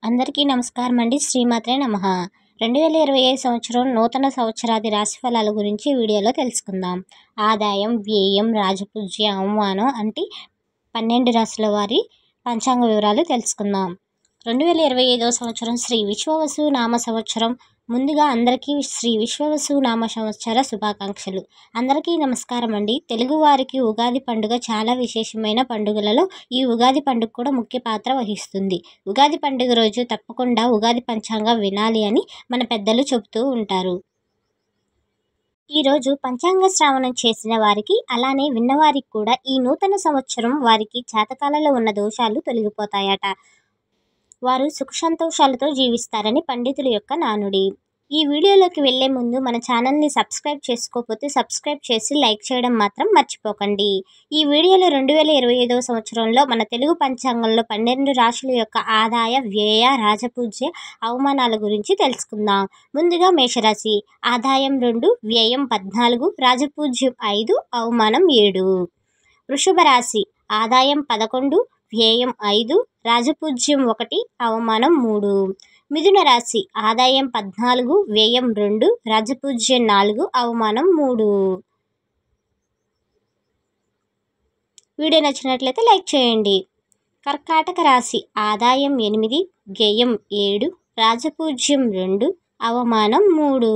అందరికీ నమస్కారం అండి. శ్రీమాత్రే నమః. 2025 సంవత్సరం నూతన సంవత్సరాది రాశి ఫలాల గురించి వీడియోలో తెలుసుకుందాం. ఆదాయం, వ్యయం, రాజపూజ్య, అవమానం అంటే 12 రాశుల వారి పంచాంగ వివరాలు తెలుసుకుందాం. 2025 సంవత్సరం శ్రీ విశ్వవసు నామ సంవత్సరం. ముందుగా అందరికీ శ్రీ విశ్వవసు నామ సంవత్సర శుభాకాంక్షలు. అందరికీ నమస్కారం అండి. తెలుగువారికి ఉగాది పండుగ చాలా విశేషమైన పండుగలలో ఈ ఉగాది పండుగ కూడా ముఖ్య పాత్ర వహిస్తుంది. ఉగాది పండుగ రోజు తప్పకుండా ఉగాది పంచాంగం వినాలి అని మన పెద్దలు చెబుతూ ఉంటారు. ఈరోజు పంచాంగ శ్రావణం చేసిన వారికి, అలానే విన్నవారికి కూడా ఈ నూతన సంవత్సరం వారికి జాతకాలలో ఉన్న దోషాలు తొలగిపోతాయట. వారు సుఖ సంతోషాలతో జీవిస్తారని పండితుల యొక్క నానుడి. ఈ వీడియోలోకి వెళ్లే ముందు మన ఛానల్ని సబ్స్క్రైబ్ చేసుకోకపోతే సబ్స్క్రైబ్ చేసి లైక్ చేయడం మాత్రం మర్చిపోకండి. ఈ వీడియోలో 2025 సంవత్సరంలో మన తెలుగు పంచాంగంలో 12 రాశుల యొక్క ఆదాయ, వ్యయ, రాజపూజ్య, అవమానాల గురించి తెలుసుకుందాం. ముందుగా మేషరాశి. ఆదాయం 2, వ్యయం 14, రాజపూజ్యం 5, అవమానం 7. వృషభ రాశి. ఆదాయం 11, వ్యయం 5, రాజపూజ్యం 1, అవమానం 3. మిథున రాశి. ఆదాయం 14, వ్యయం 2, రాజపూజ్యం 4, అవమానం 3. వీడియో నచ్చినట్లయితే లైక్ చేయండి. కర్కాటక రాశి. ఆదాయం 8, వ్యయం 7, రాజపూజ్యం 2, అవమానం 3.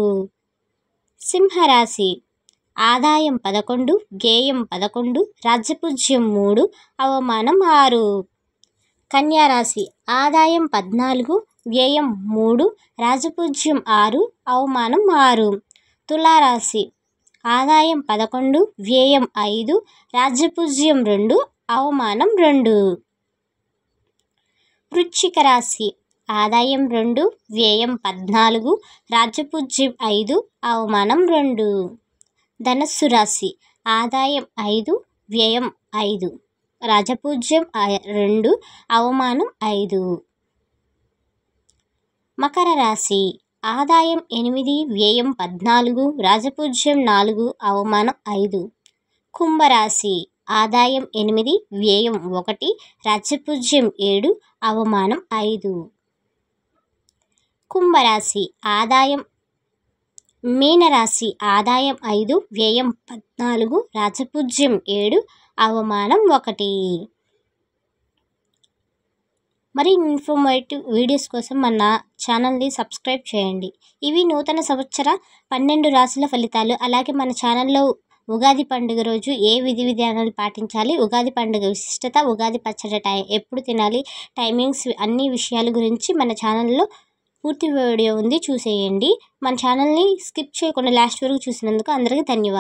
సింహరాశి. ఆదాయం 11, వ్యయం 11, రాజపూజ్యం 3, అవమానం 6. కన్యారాశి. ఆదాయం 14, వ్యయం 3, రాజపూజ్యం 6, అవమానం 6. తులారాశి. ఆదాయం 11, వ్యయం 5, రాజపూజ్యం 2, అవమానం 2. వృశ్చిక రాశి. ఆదాయం 2, వ్యయం 14, రాజపూజ్యం 5, అవమానం 2. ధనస్సు రాశి. ఆదాయం 5, వ్యయం 5, రాజపూజ్యం 2, అవమానం 5. మకర రాశి. ఆదాయం 8, వ్యయం 14, రాజపూజ్యం 4, అవమానం 5. కుంభరాశి. ఆదాయం 8, వ్యయం 1, రాజపూజ్యం 7, అవమానం 5. కుంభరాశి. ఆదాయం. మీనరాశి. ఆదాయం 5, వ్యయం 14, రాజపూజ్యం 7, అవమానం 1. మరి ఇన్ఫర్మేటివ్ వీడియోస్ కోసం మన ఛానల్ని సబ్స్క్రైబ్ చేయండి. ఇవి నూతన సంవత్సర 12 రాశుల ఫలితాలు. అలాగే మన ఛానల్లో ఉగాది పండుగ రోజు ఏ విధి విధానాలు పాటించాలి, ఉగాది పండుగ విశిష్టత, ఉగాది పచ్చడి ఎప్పుడు తినాలి, టైమింగ్స్, అన్ని విషయాల గురించి మన ఛానల్లో పూర్తి వీడియో ఉంది, చూసేయండి. మన ఛానల్ని స్కిప్ చేయకుండా లాస్ట్ వరకు చూసినందుకు అందరికీ ధన్యవాదాలు.